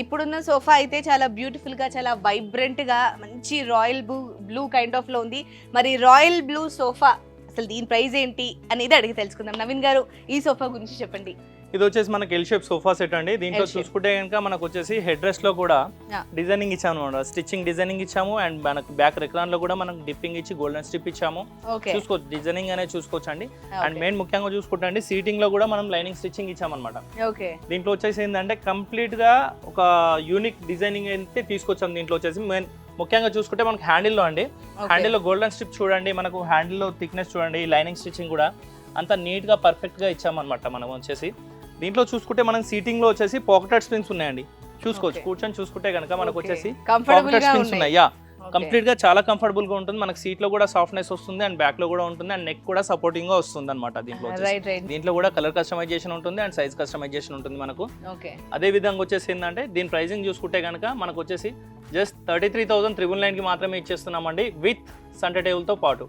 ఇప్పుడున్న సోఫా అయితే చాలా బ్యూటిఫుల్ గా, చాలా వైబ్రెంట్ గా, మంచి రాయల్ బ్లూ కైండ్ ఆఫ్ లో ఉంది. మరి రాయల్ బ్లూ సోఫా అసలు దీని ప్రైస్ ఏంటి అనేది అడిగి తెలుసుకుందాం. నవీన్ గారు, ఈ సోఫా గురించి చెప్పండి. ఇది వచ్చేసి మనకి ఎల్ షేప్ సోఫా సెట్ అండి. దీంట్లో చూసుకుంటే కనుక మనకు వచ్చేసి హెడ్ రెస్ట్ లో కూడా డిజైనింగ్ ఇచ్చాము అనమాట. స్టిచ్చింగ్ డిజైనింగ్ ఇచ్చాము అండ్ మనకు బ్యాక్ రెక్రాన్ లో కూడా మనకు డిప్పింగ్ ఇచ్చి గోల్డెన్ స్ట్రిప్ ఇచ్చాము. చూసుకోవచ్చు, డిజైనింగ్ అనేది చూసుకోవచ్చు అండి. అండ్ మెయిన్ ముఖ్యంగా చూసుకుంటే అండి, సీటింగ్ లో కూడా మనం లైనింగ్ స్టిచ్చింగ్ ఇచ్చామన్నమాట. దీంట్లో వచ్చేసి ఏంటంటే కంప్లీట్ గా ఒక యూనిక్ డిజైనింగ్ అయితే తీసుకొచ్చాము. దీంట్లో వచ్చేసి మెయిన్ ముఖ్యంగా చూసుకుంటే మనకు హ్యాండిల్లో అండి, హ్యాండిల్లో గోల్డెన్ స్ట్రిప్ చూడండి, మనకు హ్యాండిల్లో థిక్నెస్ చూడండి, లైనింగ్ స్టిచ్చింగ్ కూడా అంతా నీట్ గా పర్ఫెక్ట్ గా ఇచ్చామన్నమాట. మనం వచ్చేసి దీంట్లో చూసుకుంటే మనం సీటింగ్ లో వచ్చేసి పాకెటెడ్ స్ప్రింగ్స్ ఉన్నాయండి. చూసుకోవచ్చు, కూర్చొని చూసుకుంటే కనుక మనకు వచ్చేసి పాకెటెడ్ స్ప్రింగ్స్ ఉన్నాయి. కంప్లీట్ గా చాలా కంఫర్టబుల్ గా ఉంటుంది. మనకి సీట్ లో కూడా సాఫ్ట్నెస్ వస్తుంది అండ్ బ్యాక్ లో కూడా ఉంటుంది అండ్ నెక్ కూడా సపోర్టింగ్ గా వస్తుంది అనమాట. దీంట్లో కూడా కలర్ కస్టమైజేషన్ ఉంటుంది అండ్ సైజ్ కస్టమైజేషన్ ఉంటుంది మనకు. అదే విధంగా వచ్చేసి ఏంటంటే దీని ప్రైసింగ్ చూసుకుంటే కనుక మనకు వచ్చేసి జస్ట్ 33,999 కి మాత్రమే ఇచ్చేస్తున్నామండి, విత్ సెంటర్ టేబుల్ తో పాటు.